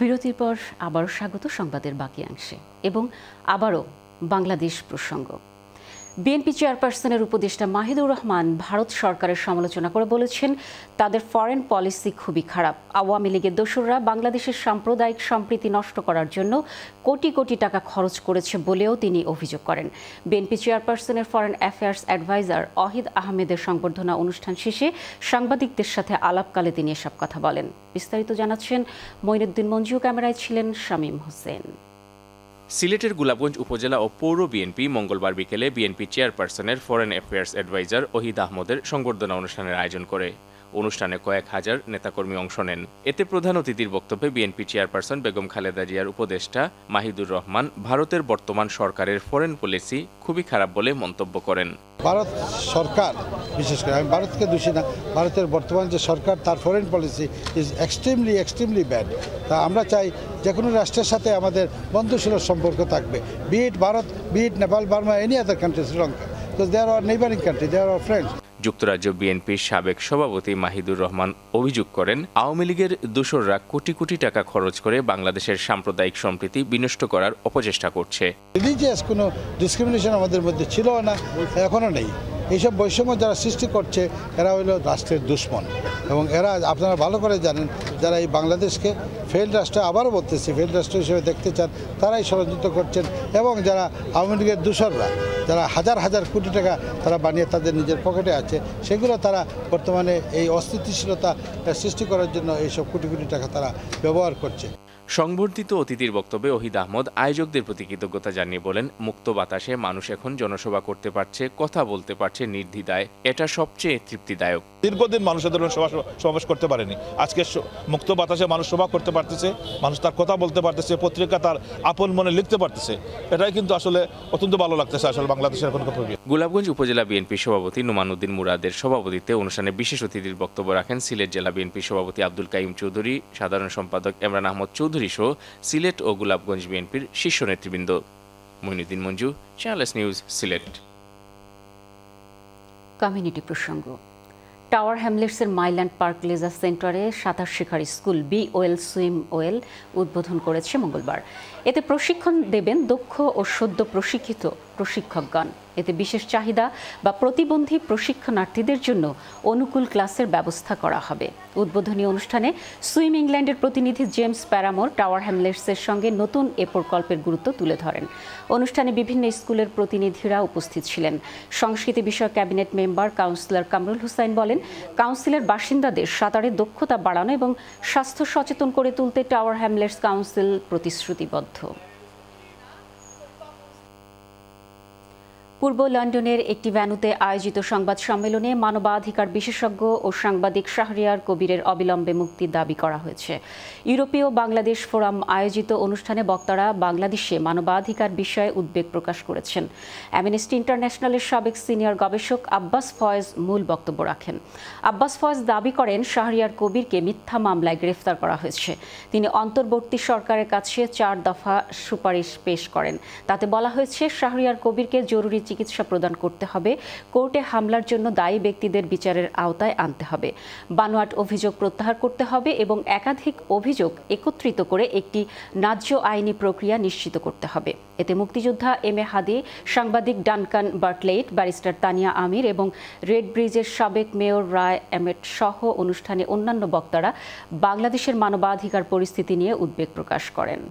বিরতির পর আবারও স্বাগত সংবাদের বাকি অংশে এবং আবারও বাংলাদেশ প্রসঙ্গ। বিএনপি চেয়ারপারসনের উপদেষ্টা মাহিদুর রহমান ভারত সরকারের সমালোচনা করে বলেছেন, তাদের ফরেন পলিসি খুবই খারাপ। আওয়ামী লীগের দোসররা বাংলাদেশের সাম্প্রদায়িক সম্প্রীতি নষ্ট করার জন্য কোটি কোটি টাকা খরচ করেছে বলেও তিনি অভিযোগ করেন। বিএনপি চেয়ারপারসনের ফরেন অ্যাফেয়ার্স অ্যাডভাইজার অহিদ আহমেদের সংবর্ধনা অনুষ্ঠান শেষে সাংবাদিকদের সাথে আলাপকালে তিনি এসব কথা বলেন। বিস্তারিত জানাচ্ছেন মঈনুদ্দিন মঞ্জু, ক্যামেরায় ছিলেন শামীম হোসেন। সিলেটের গোলাপগঞ্জ উপজেলা ও পৌর বিএনপি মঙ্গলবার বিকেলে বিএনপি চেয়ারপারসনের ফরেন অ্যাফেয়ার্স অ্যাডভাইজার অহিদ আহমদের সংবর্ধনা অনুষ্ঠানের আয়োজন করে। অনুষ্ঠানে কয়েক হাজার নেতাকর্মী অংশ নেন। এতে প্রধান অতিথির বক্তব্যে বিএনপি চেয়ারপারসন বেগম খালেদা জিয়ার উপদেষ্টা মাহিদুর রহমান ভারতের বর্তমান সরকারের ফরেন পলিসি খুবই খারাপ বলে মন্তব্য করেন। ভারত সরকার, বিশেষ করে আমি ভারতকে দোষী না, ভারতের বর্তমান যে সরকার তার foreign policy is extremely bad. তা আমরা চাই যে কোনো রাষ্ট্রের সাথে আমাদের বন্ধুসুলভ সম্পর্ক থাকবে, be it Bharat, be it Nepal, Burma, any other country, Sri Lanka, because they are our neighbouring country, they are our friends. যুক্তরাজ্য বিএনপির সাবেক সভাপতি মাহিদুর রহমান অভিযোগ করেন, আওয়ামী লীগের দোসররা কোটি কোটি টাকা খরচ করে বাংলাদেশের সাম্প্রদায়িক সম্প্রীতি বিনষ্ট করার অপচেষ্টা করছে। রিলিজিয়াস কোনো ডিসক্রিমিনেশন আমাদের মধ্যে ছিল না, এখনও নেই। এইসব বৈষম্য যারা সৃষ্টি করছে এরা হইল রাষ্ট্রের দুশ্মন, এবং এরা আপনারা ভালো করে জানেন, যারা এই বাংলাদেশকে ফেল্ড রাষ্ট্র, আবারও বলতেছি ফেল্ড রাষ্ট্র হিসেবে দেখতে চান, তারাই ষড়যন্ত্র করছেন। এবং যারা আওয়ামী লীগের দোসররা, যারা হাজার হাজার কোটি টাকা তারা বানিয়ে তাদের নিজের পকেটে আছে, সেগুলো তারা বর্তমানে এই অস্থিতিশীলতা সৃষ্টি করার জন্য এইসব কোটি কোটি টাকা তারা ব্যবহার করছে। সংবর্ধিত অতিথির বক্তব্যে অহিদ আহমদ আয়োজকদের প্রতি কৃতজ্ঞতা জানিয়ে বলেন, মুক্ত বাতাসে মানুষ এখন জনসভা করতে পারছে, কথা বলতে পারছে নির্দ্বিধায়, এটা সবচেয়ে তৃপ্তিদায়ক। দীর্ঘদিন মানুষের ধরুন সমাবেশ করতে পারেনি, আজকে মুক্ত বাতাসে মানুষ সভা করতে পারতেছে, মানুষ তার কথা বলতে পারতেছে, পত্রিকা তার আপন মনে লিখতে পারতেছে। এটাই কিন্তু আসলে অত্যন্ত ভালো লাগতেছে আসলে বাংলাদেশের এখনকার পরিবেশ। গোলাপগঞ্জ উপজেলা বিএনপি সভাপতি নোমানুদ্দিন মুরাদের সভাপতিত্বে অনুষ্ঠানে বিশেষ অতিথির বক্তব্য রাখেন সিলেট জেলা বিএনপি সভাপতি আব্দুল কাইম চৌধুরী, সাধারণ সম্পাদক ইমরান আহমদ চৌধুরী সহ সিলেট ও গোলাপগঞ্জ বিএনপির শীর্ষ নেতৃবৃন্দ। Moinuddin Manju, channels news, Sylhet. Community প্রসঙ্গ। টাওয়ার হ্যামলেটসের মাইল্যান্ড পার্ক লেজার সেন্টারে সাঁতার শেখার স্কুল BOL সুইম ওয়েল উদ্বোধন করেছে মঙ্গলবার। এতে প্রশিক্ষণ দেবেন দক্ষ ও সদ্য প্রশিক্ষিত প্রশিক্ষকগণ। এতে বিশেষ চাহিদা বা প্রতিবন্ধী প্রশিক্ষণার্থীদের জন্য অনুকূল ক্লাসের ব্যবস্থা করা হবে। উদ্বোধনী অনুষ্ঠানে সুইম ইংল্যান্ডের প্রতিনিধি জেমস প্যারামোর টাওয়ার হ্যামলেটসের সঙ্গে নতুন এ প্রকল্পের গুরুত্ব তুলে ধরেন। অনুষ্ঠানে বিভিন্ন স্কুলের প্রতিনিধিরা উপস্থিত ছিলেন। সংস্কৃতি বিষয়ক cabinet member councillor Kamrul Husain বলেন, কাউন্সিলের বাসিন্দাদের সাঁতারের দক্ষতা বাড়ানো এবং স্বাস্থ্য সচেতন করে তুলতে টাওয়ার হ্যামলেটস কাউন্সিল প্রতিশ্রুতিবদ্ধ। পূর্ব লন্ডনের একটি ভ্যানুতে আয়োজিত সংবাদ সম্মেলনে মানবাধিকার বিশেষজ্ঞ ও সাংবাদিক শাহরিয়ার কবিরের অবিলম্বে মুক্তির দাবি করা হয়েছে। ইউরোপীয় বাংলাদেশ ফোরাম আয়োজিত অনুষ্ঠানে বক্তারা বাংলাদেশে মানবাধিকার বিষয়ে উদ্বেগ প্রকাশ করেছেন। অ্যামনেস্টি ইন্টারন্যাশনালের সাবেক সিনিয়র গবেষক আব্বাস ফয়েজ মূল বক্তব্য রাখেন। আব্বাস ফয়েজ দাবি করেন, শাহরিয়ার কবিরকে মিথ্যা মামলায় গ্রেফতার করা হয়েছে। তিনি অন্তর্বর্তী সরকারের কাছে 4 দফা সুপারিশ পেশ করেন। তাতে বলা হয়েছে, শাহরিয়ার কবিরকে জরুরি চিকিৎসা প্রদান করতে হবে, কোর্টে হামলার জন্য দায়ী ব্যক্তিদের বিচারের আওতায় আনতে হবে, বানোয়াট অভিযোগ প্রত্যাহার করতে হবে এবং একাধিক অভিযোগ একত্রিত করে একটি ন্যায্য আইনি প্রক্রিয়া নিশ্চিত করতে হবে। এতে মুক্তিযোদ্ধা MA হাদি, সাংবাদিক ডানকান বার্টলেট, ব্যারিস্টার তানিয়া আমির এবং রেড ব্রিজের সাবেক মেয়র রায় এমেট সহ অনুষ্ঠানে অন্যান্য বক্তারা বাংলাদেশের মানবাধিকার পরিস্থিতি নিয়ে উদ্বেগ প্রকাশ করেন।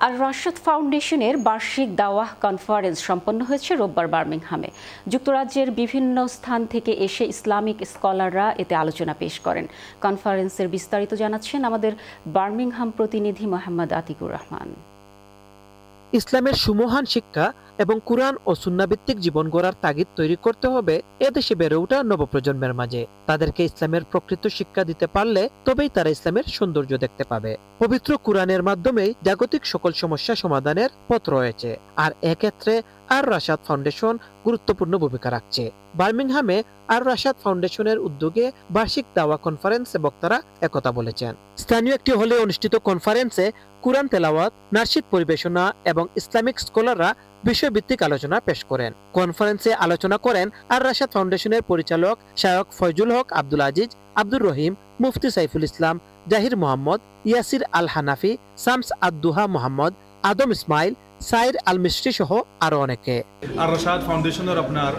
আর রাশাদ ফাউন্ডেশনের বার্ষিক দাওয়াহ কনফারেন্স সম্পন্ন হয়েছে রোববার বার্মিংহামে। যুক্তরাজ্যের বিভিন্ন স্থান থেকে এসে ইসলামিক স্কলাররা এতে আলোচনা পেশ করেন। কনফারেন্সের বিস্তারিত জানাচ্ছেন আমাদের বার্মিংহাম প্রতিনিধি মোহাম্মদ আতিকুর রহমান। ইসলামের সুমহান শিক্ষা এবং কুরআন ও সুন্নাভিত্তিক জীবন গড়ার তাগিদ তৈরি করতে হবে এদেশে বেড়ে ওঠা নবপ্রজন্মের মাঝে। তাদেরকে ইসলামের প্রকৃত শিক্ষা দিতে পারলে তবেই তারা ইসলামের সৌন্দর্য দেখতে পাবে। পবিত্র কুরআনের মাধ্যমেই জাগতিক সকল সমস্যা সমাধানের পথ রয়েছে, আর এক্ষেত্রে আর রাশাদ ফাউন্ডেশন গুরুত্বপূর্ণ ভূমিকা রাখছে। বার্মিংহামে আর রাশাদ ফাউন্ডেশনের উদ্যোগে বার্ষিক দাওয়া কনফারেন্সে বক্তারা একথা বলেছেন। স্থানীয় একটি হলে অনুষ্ঠিত কনফারেন্সে কুরআন তেলাওয়াত, নাশিদ পরিবেশনা এবং ইসলামিক স্কলাররা বিষয়ভিত্তিক আলোচনা পেশ করেন। কনফারেন্সে আলোচনা করেন আর রাশাদ ফাউন্ডেশনের পরিচালক শায়খ ফয়জুল হক আব্দুল আজিজ, আব্দুর রহিম, মুফতি সাইফুল ইসলাম, জাহির মোহাম্মদ, ইয়াসির আল হানাফি, শামস আদ-দুহা মোহাম্মদ, আদম ইসমাইল, সাইর আল মিস্ত্রি সহ আরো অনেকে। আর রশাদ ফাউন্ডেশনের আপনার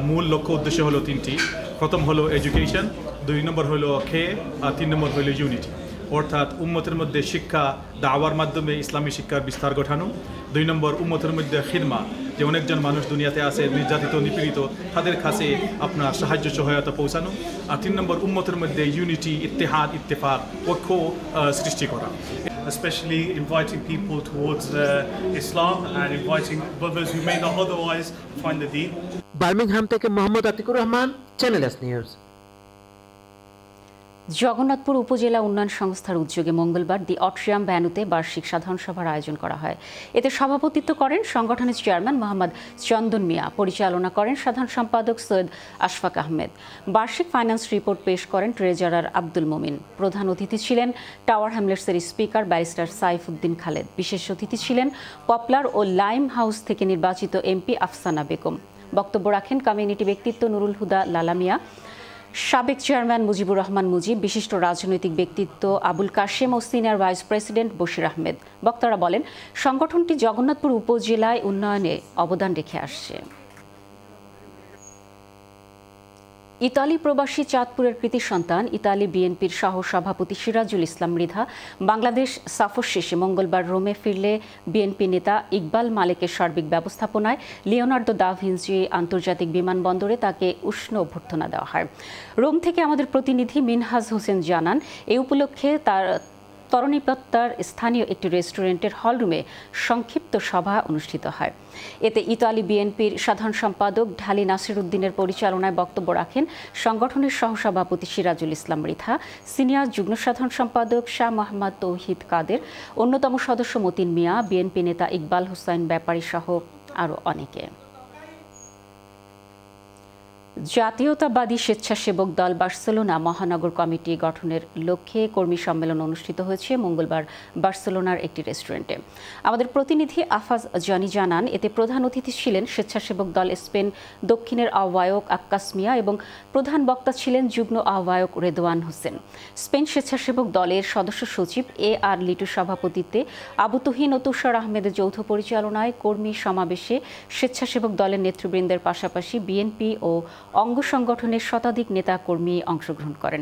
মূল লক্ষ্য উদ্দেশ্য হলো তিনটি। প্রথম হলো এডুকেশন, 2 নম্বর হলো খেয়ে, আর 3 নম্বর হলো ইউনিটি, অর্থাৎ উম্মতের মধ্যে শিক্ষা দাওয়ার মাধ্যমে ইসলামী শিক্ষার বিস্তার ঘটানো। 2 নম্বর উম্মতের মধ্যে খিদমা, যে অনেকজন মানুষ দুনিয়াতে আছে নির্যাতিত নিপীড়িত, তাদের কাছে আপনার সাহায্য সহায়তা পৌঁছানো। আর 3 নম্বর উম্মতের মধ্যে ইউনিটি, ইত্তেহাদ, ইত্তেফাক, ঐক্য সৃষ্টি করা। Especially inviting people towards Islam and inviting brothers who may not otherwise find the deen. Birmingham থেকে Mohammad Atikur Rahman, channel S news. Jagannathpur উপজেলা উন্নয়ন সংস্থার উদ্যোগে মঙ্গলবার দি অট্রিয়াম ভ্যানুতে বার্ষিক সাধারণ সভার আয়োজন করা হয়। এতে সভাপতিত্ব করেন সংগঠনের চেয়ারম্যান মোহাম্মদ চন্দন মিয়া, পরিচালনা করেন সাধারণ সম্পাদক সৈয়দ আশফাক আহমেদ। বার্ষিক ফাইন্যান্স রিপোর্ট পেশ করেন ট্রেজারার আব্দুল মোমিন। প্রধান অতিথি ছিলেন টাওয়ার হ্যামলেটসের স্পিকার ব্যারিস্টার সাইফুদ্দিন খালেদ। বিশেষ অতিথি ছিলেন পপলার ও লাইম হাউস থেকে নির্বাচিত এমপি আফসানা বেগম। বক্তব্য রাখেন কমিউনিটি ব্যক্তিত্ব নুরুল হুদা লালামিয়া, সাবেক চেয়ারম্যান মুজিবুর রহমান মুজিব, বিশিষ্ট রাজনৈতিক ব্যক্তিত্ব আবুল কাশেম ও senior vice president Bashir Ahmed. বক্তারা বলেন, সংগঠনটি জগন্নাথপুর উপজেলায় উন্নয়নে অবদান রেখে আসছে। ইতালি প্রবাসী চাঁদপুরের কৃতি সন্তান ইতালি বিএনপির সহ সভাপতি সিরাজুল ইসলাম মৃধা বাংলাদেশ সফর শেষে মঙ্গলবার রোমে ফিরলে বিএনপি নেতা ইকবাল মালেকের সার্বিক ব্যবস্থাপনায় লিওনার্দো দা ভিঞ্চি আন্তর্জাতিক বিমানবন্দরে তাকে উষ্ণ অভ্যর্থনা দেওয়া হয়। রোম থেকে আমাদের প্রতিনিধি মিনহাজ হোসেন জানান, এই উপলক্ষে তার তরণীপত্তার স্থানীয় একটি রেস্টুরেন্টের হলরুমে সংক্ষিপ্ত সভা অনুষ্ঠিত হয়। এতে ইতালি বিএনপির সাধারণ সম্পাদক ঢালি নাসির উদ্দিনের পরিচালনায় বক্তব্য রাখেন সংগঠনের সহসভাপতি সিরাজুল ইসলাম মৃধা, সিনিয়র যুগ্ম সাধারণ সম্পাদক শাহ মোহাম্মদ তৌহিদ কাদের, অন্যতম সদস্য মতিন মিয়া, বিএনপি নেতা ইকবাল হোসেন ব্যাপারী সহ আরও অনেকে। জাতীয়তাবাদী স্বেচ্ছাসেবক দল বার্সেলোনা মহানগর কমিটি গঠনের লক্ষ্যে কর্মী সম্মেলন অনুষ্ঠিত হয়েছে মঙ্গলবার বার্সেলোনার একটি রেস্টুরেন্টে। আমাদের প্রতিনিধি আফাজ জানি জানান, এতে প্রধান অতিথি ছিলেন স্বেচ্ছাসেবক দল স্পেন দক্ষিণের আহ্বায়ক আক্কাস মিয়া এবং প্রধান বক্তা ছিলেন যুগ্ম আহ্বায়ক রেদওয়ান হোসেন। স্পেন স্বেচ্ছাসেবক দলের সদস্য সচিব AR লিটুর সভাপতিত্বে আবু তুহিন ও তুষার আহমেদের যৌথ পরিচালনায় কর্মী সমাবেশে স্বেচ্ছাসেবক দলের নেতৃবৃন্দের পাশাপাশি বিএনপি ও অঙ্গ সংগঠনের শতাধিক নেতা কর্মী অংশগ্রহণ করেন।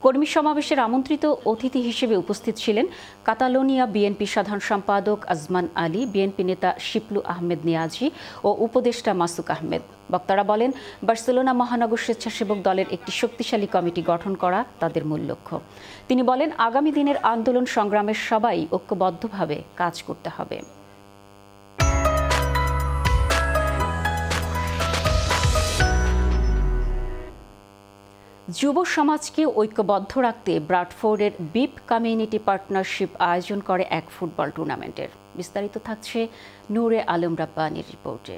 কর্মী সমাবেশের আমন্ত্রিত অতিথি হিসেবে উপস্থিত ছিলেন কাতালোনিয়া বিএনপি সাধারণ সম্পাদক আজমান আলী, বিএনপি নেতা শিপলু আহমেদ নিয়াজি ও উপদেষ্টা মাসুক আহমেদ। বক্তারা বলেন, বার্সেলোনা মহানগর স্বেচ্ছাসেবক দলের একটি শক্তিশালী কমিটি গঠন করা তাদের মূল লক্ষ্য। তিনি বলেন, আগামী দিনের আন্দোলন সংগ্রামের সবাই ঐক্যবদ্ধভাবে কাজ করতে হবে। যুব সমাজকে ঐক্যবদ্ধ রাখতে ব্রাডফোর্ডের বিপ কমিউনিটি পার্টনারশিপ আয়োজন করে এক ফুটবল টুর্নামেন্টের। বিস্তারিত থাকছে নূরে আলম রাব্বানীর রিপোর্টে।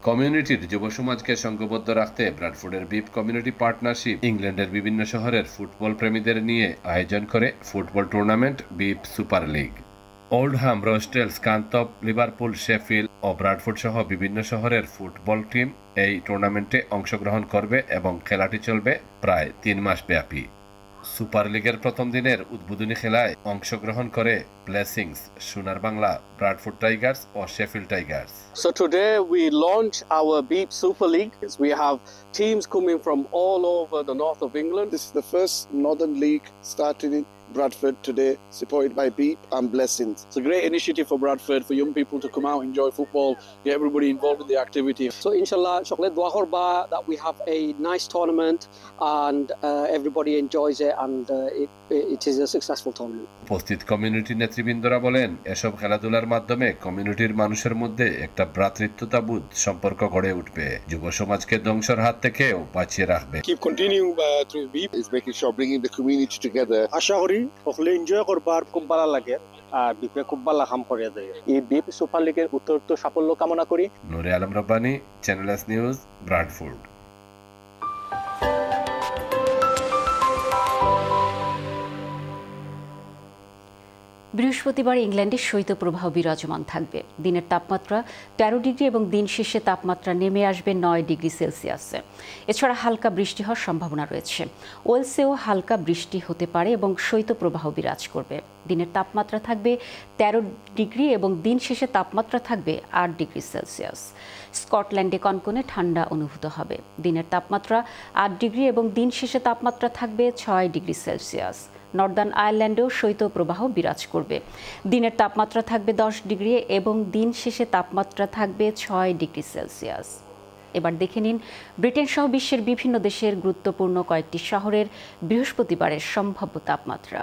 কমিউনিটির যুব সমাজকে সংঘবদ্ধ রাখতে ব্রাডফোর্ডের বিপ কমিউনিটি পার্টনারশিপ ইংল্যান্ডের বিভিন্ন শহরের ফুটবল প্রেমীদের নিয়ে আয়োজন করে ফুটবল টুর্নামেন্ট বিপ super league. Oldham, Rochdale, Scunthorpe, Liverpool, Sheffield ও ব্রাডফোর্ড সহ বিভিন্ন শহরের ফুটবল টিম এই টুর্নামেন্টে অংশগ্রহণ করবে এবং খেলাটি চলবে প্রায় 3 মাস ব্যাপী। সুপার লিগের প্রথম দিনের উদ্বোধনী খেলায় অংশগ্রহণ করে blessings, Sonar Bangla, Bradford Tigers ও Sheffield Tigers. So today we launch our Beep Super League. We have teams coming from all over the north of England. This is the first Northern League started in Bradford today, supported by Beep and Blessings. It's a great initiative for Bradford, for young people to come out, enjoy football, get everybody involved in the activity. So inshallah, shukla dua korba that we have a nice tournament and everybody enjoys it and it is a successful tournament. উপস্থিত community নেতৃবৃন্দরা বলেন, এসব খেলাধুলার মাধ্যমে কমিউনিটির মানুষের মধ্যে একটা ভ্রাতৃত্বতাবোধ সম্পর্ক গড়ে উঠবে, যুব সমাজকে ধ্বংসের হাত থেকেও বাঁচিয়ে রাখবে। Keep continuing through Beep is making sure bringing the community together. আশা করি সকলে এনজয় করবার, খুব ভালো লাগে আর বিপে খুব ভালো কাম করে দেয়। এই বিপ সুপার লিগের উত্তরোত্তর সাফল্য কামনা করি। Nure Alam Rabbani, channel S news, Bradford. বৃহস্পতিবার ইংল্যান্ডে শৈত্যপ্রবাহ বিরাজমান থাকবে। দিনের তাপমাত্রা 13 ডিগ্রি এবং দিন শেষে তাপমাত্রা নেমে আসবে 9 ডিগ্রি সেলসিয়াসে। এছাড়া হালকা বৃষ্টি হওয়ার সম্ভাবনা রয়েছে। ওয়েলসেও হালকা বৃষ্টি হতে পারে এবং শৈত্যপ্রবাহ বিরাজ করবে। দিনের তাপমাত্রা থাকবে 13 ডিগ্রি এবং দিন শেষে তাপমাত্রা থাকবে 8 ডিগ্রি সেলসিয়াস। স্কটল্যান্ডে কনকনে ঠান্ডা অনুভূত হবে। দিনের তাপমাত্রা 8 ডিগ্রি এবং দিন শেষে তাপমাত্রা থাকবে 6 ডিগ্রি সেলসিয়াস। নর্দার্ন আয়ারল্যান্ডেও শৈত্যপ্রবাহ বিরাজ করবে। দিনের তাপমাত্রা থাকবে 10 ডিগ্রি এবং দিন শেষে তাপমাত্রা থাকবে 6 ডিগ্রি সেলসিয়াস। এবার দেখে নিন ব্রিটেন সহ বিশ্বের বিভিন্ন দেশের গুরুত্বপূর্ণ কয়েকটি শহরের বৃহস্পতিবারের সম্ভাব্য তাপমাত্রা।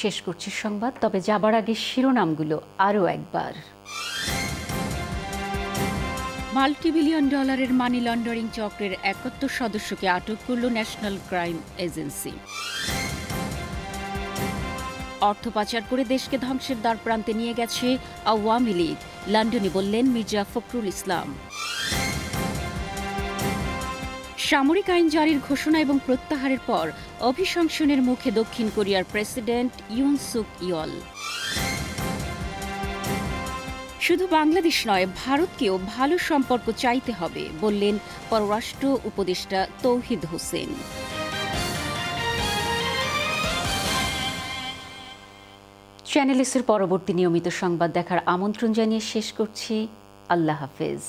শেষ করছি সংবাদ, তবে যাবার আগে শিরোনামগুলো আরও একবার। মাল্টিবিলিয়ন ডলারের মানি লন্ডারিং চক্রের 71 সদস্যকে আটক করল ন্যাশনাল ক্রাইম এজেন্সি। অর্থ পাচার করে দেশকে ধ্বংসের দ্বারপ্রান্তে নিয়ে গেছে আওয়ামী লীগ, লন্ডনে বললেন মির্জা ফখরুল ইসলাম। সামরিক আইন জারির ঘোষণা এবং প্রত্যাহারের পর অভিশংসনের মুখে দক্ষিণ কোরিয়ার প্রেসিডেন্ট ইউন সুক ইয়ল। শুধু বাংলাদেশ নয়, ভারতকেও ভালো সম্পর্ক চাইতে হবে বললেন পররাষ্ট্র উপদেষ্টা তৌহিদ হোসেন। চ্যানেল এসের পরবর্তী নিয়মিত সংবাদ দেখার আমন্ত্রণ জানিয়ে শেষ করছি। আল্লাহ হাফেজ।